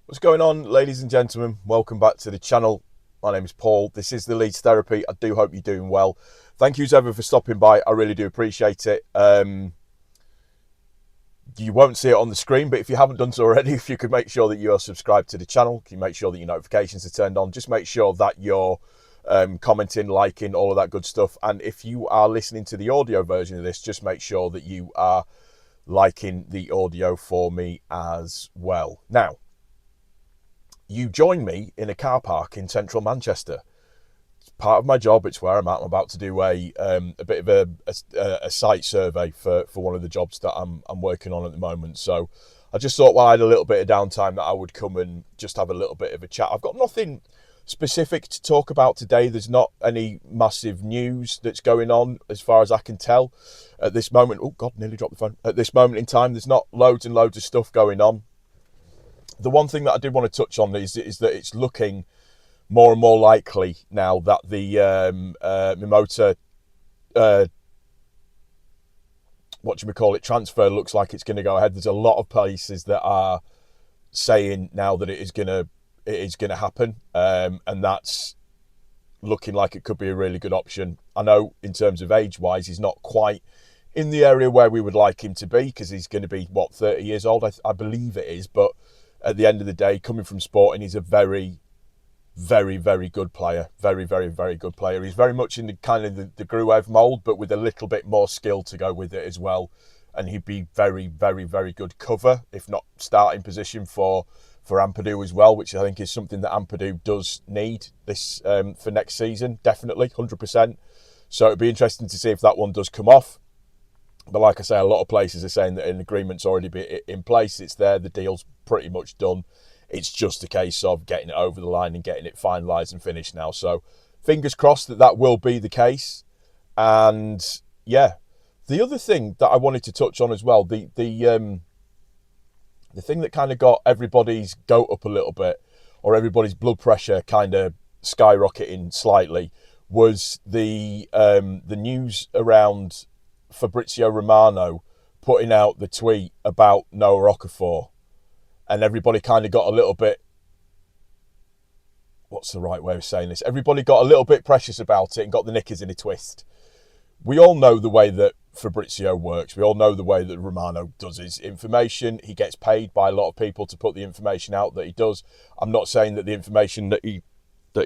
What's going on, ladies and gentlemen? Welcome back to the channel. My name is Paul. This is the Leeds Therapy. I do hope you're doing well. Thank you, ever, for stopping by. I really do appreciate it. You won't see it on the screen, but if you haven't done so already, if you could make sure that you are subscribed to the channel, can you make sure that your notifications are turned on? Just make sure that you're commenting, liking, all of that good stuff. And if you are listening to the audio version of this, just make sure that you are liking the audio for me as well. Now, you join me in a car park in central Manchester. It's part of my job. It's where I'm at. I'm about to do a bit of a site survey for one of the jobs that I'm working on at the moment. So I just thought while I had a little bit of downtime that I would come and just have a little bit of a chat. I've got nothing specific to talk about today. There's not any massive news that's going on as far as I can tell at this moment. Oh God, nearly dropped the phone. At this moment in time, there's not loads and loads of stuff going on. The one thing that I did want to touch on is that it's looking more and more likely now that the Morita, transfer looks like it's going to go ahead. There's a lot of places that are saying now that it is going to happen, and that's looking like it could be a really good option. I know in terms of age-wise, he's not quite in the area where we would like him to be because he's going to be, 30 years old, I believe it is, but at the end of the day, coming from Sporting, he's a very, very, very good player. Very, very, very good player. He's very much in the kind of the Gruev mould, but with a little bit more skill to go with it as well. And he'd be very, very, very good cover, if not starting position for Ampadu as well, which I think is something that Ampadu does need this for next season, definitely, 100%. So it'd be interesting to see if that one does come off. But like I say, a lot of places are saying that an agreement's already been in place. It's there. The deal's pretty much done. It's just a case of getting it over the line and getting it finalised and finished now. So fingers crossed that will be the case. And yeah, the other thing that I wanted to touch on as well, the thing that kind of got everybody's goat up a little bit, or everybody's blood pressure kind of skyrocketing slightly, was the news around Fabrizio Romano putting out the tweet about Noah Okafor, and everybody kind of got a little bit, what's the right way of saying this? Everybody got a little bit precious about it and got the knickers in a twist. We all know the way that Fabrizio works. We all know the way that Romano does his information. He gets paid by a lot of people to put the information out that he does. I'm not saying that the information that he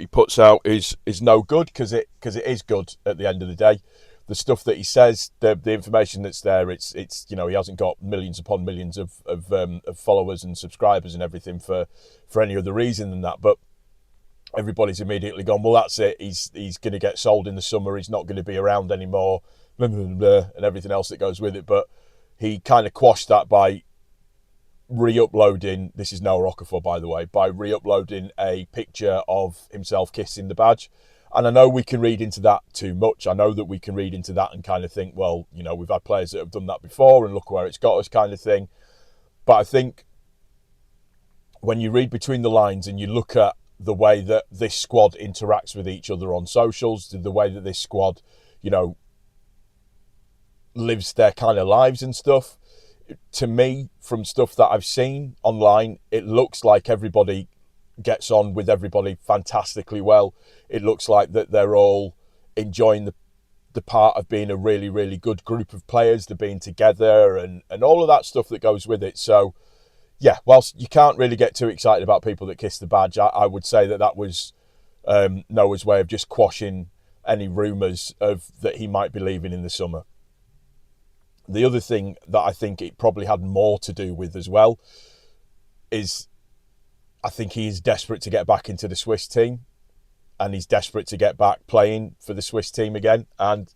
puts out is no good, because it is good at the end of the day. The stuff that he says, the information that's there, it's he hasn't got millions upon millions of followers and subscribers and everything for any other reason than that. But everybody's immediately gone, well, that's it. He's going to get sold in the summer. He's not going to be around anymore, blah, blah, blah, and everything else that goes with it. But he kind of quashed that by re-uploading, this is Noah Okafor, by the way, by re-uploading a picture of himself kissing the badge. And I know we can read into that too much. I know that we can read into that and kind of think, well, we've had players that have done that before and look where it's got us, kind of thing. But I think when you read between the lines and you look at the way that this squad interacts with each other on socials, the way that this squad, lives their kind of lives and stuff, to me, from stuff that I've seen online, it looks like everybody gets on with everybody fantastically well. It looks like that they're all enjoying the part of being a really, really good group of players, the being together and all of that stuff that goes with it. So, yeah, whilst you can't really get too excited about people that kiss the badge, I would say that was Noah's way of just quashing any rumours of that he might be leaving in the summer. The other thing that I think it probably had more to do with as well is I think he is desperate to get back into the Swiss team, and he's desperate to get back playing for the Swiss team again. And,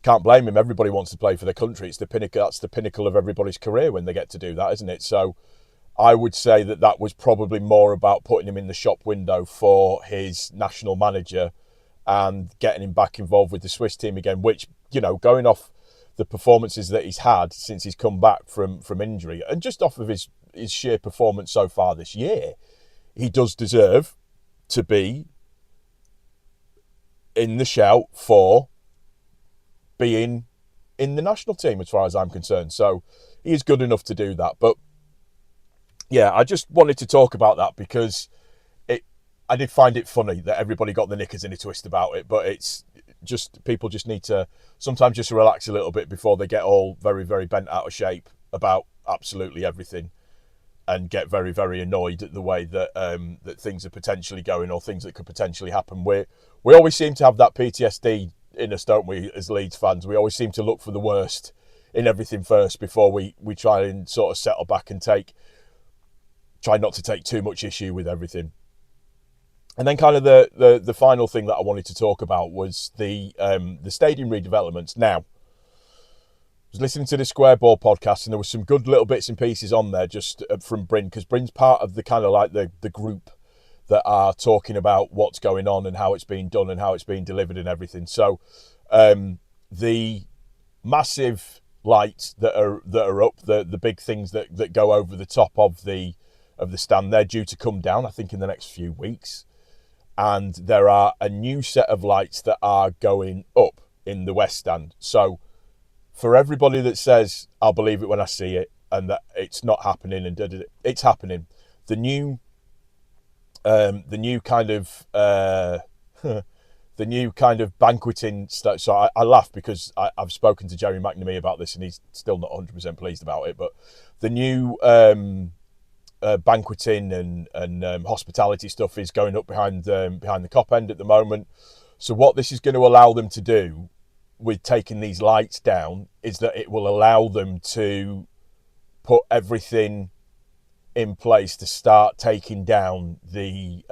can't blame him. Everybody wants to play for their country. It's the pinnacle. That's the pinnacle of everybody's career when they get to do that, isn't it? So I would say that was probably more about putting him in the shop window for his national manager and getting him back involved with the Swiss team again, which, going off the performances that he's had since he's come back from injury, and just off of his sheer performance so far this year, he does deserve to be in the shout for being in the national team as far as I'm concerned. So he is good enough to do that. But yeah, I just wanted to talk about that because I did find it funny that everybody got the knickers in a twist about it, but it's just people just need to sometimes just relax a little bit before they get all very, very bent out of shape about absolutely everything and get very, very annoyed at the way that that things are potentially going or things that could potentially happen. We always seem to have that PTSD in us, don't we, as Leeds fans? We always seem to look for the worst in everything first before we try and sort of settle back and try not to take too much issue with everything. And then kind of the final thing that I wanted to talk about was the stadium redevelopments. Now, I was listening to the Square Ball podcast and there was some good little bits and pieces on there just from Bryn, because Bryn's part of the kind of like the group that are talking about what's going on and how it's being done and how it's being delivered and everything. So the massive lights that are up, the big things that go over the top of the stand, they're due to come down, I think, in the next few weeks. And there are a new set of lights that are going up in the West Stand. So for everybody that says, I'll believe it when I see it, and that it's not happening, and it's happening. The new kind of the new kind of banqueting stuff. So I laugh because I've spoken to Jerry McNamee about this and he's still not 100% pleased about it. But the new banqueting and hospitality stuff is going up behind the Cop End at the moment. So what this is going to allow them to do with taking these lights down is that it will allow them to put everything in place to start taking down the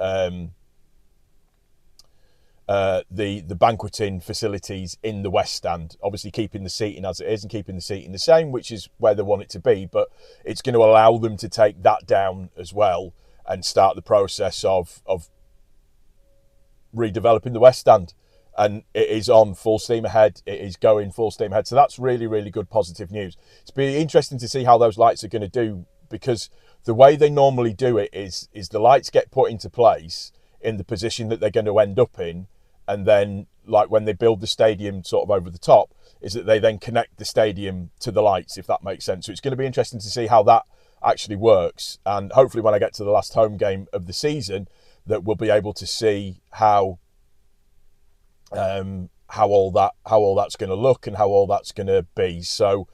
banqueting facilities in the West Stand, obviously keeping the seating as it is and keeping the seating the same, which is where they want it to be, but it's going to allow them to take that down as well and start the process of redeveloping the West Stand. And it is on full steam ahead. It is going full steam ahead. So that's really, really good positive news. It's been interesting to see how those lights are going to do, because the way they normally do it is the lights get put into place in the position that they're going to end up in, and then like when they build the stadium sort of over the top, is that they then connect the stadium to the lights, if that makes sense. So it's going to be interesting to see how that actually works, and hopefully when I get to the last home game of the season that we'll be able to see how all that's going to look and how all that's going to be. So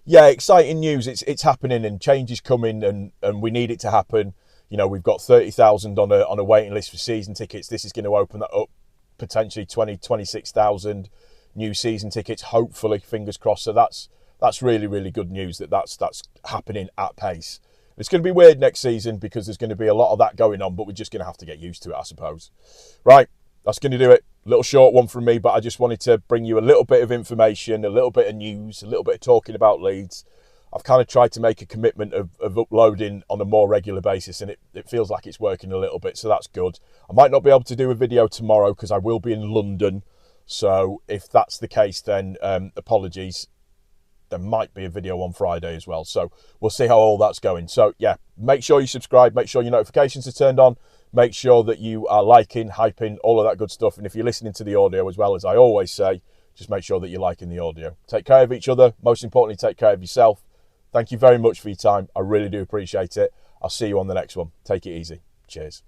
yeah, exciting news. It's happening and change is coming, and we need it to happen. You know, we've got 30,000 on a waiting list for season tickets. This is going to open that up, potentially 26,000 new season tickets, hopefully, fingers crossed. So that's really, really good news that's happening at pace. It's going to be weird next season because there's going to be a lot of that going on, but we're just going to have to get used to it, I suppose. Right, that's going to do it. Little short one from me, but I just wanted to bring you a little bit of information, a little bit of news, a little bit of talking about Leeds. I've kind of tried to make a commitment of uploading on a more regular basis, and it feels like it's working a little bit, so that's good. I might not be able to do a video tomorrow because I will be in London, so if that's the case, then apologies. There might be a video on Friday as well, so we'll see how all that's going. So yeah, make sure you subscribe, make sure your notifications are turned on, make sure that you are liking, hyping, all of that good stuff. And if you're listening to the audio as well, as I always say, just make sure that you're liking the audio. Take care of each other. Most importantly, take care of yourself. Thank you very much for your time. I really do appreciate it. I'll see you on the next one. Take it easy. Cheers.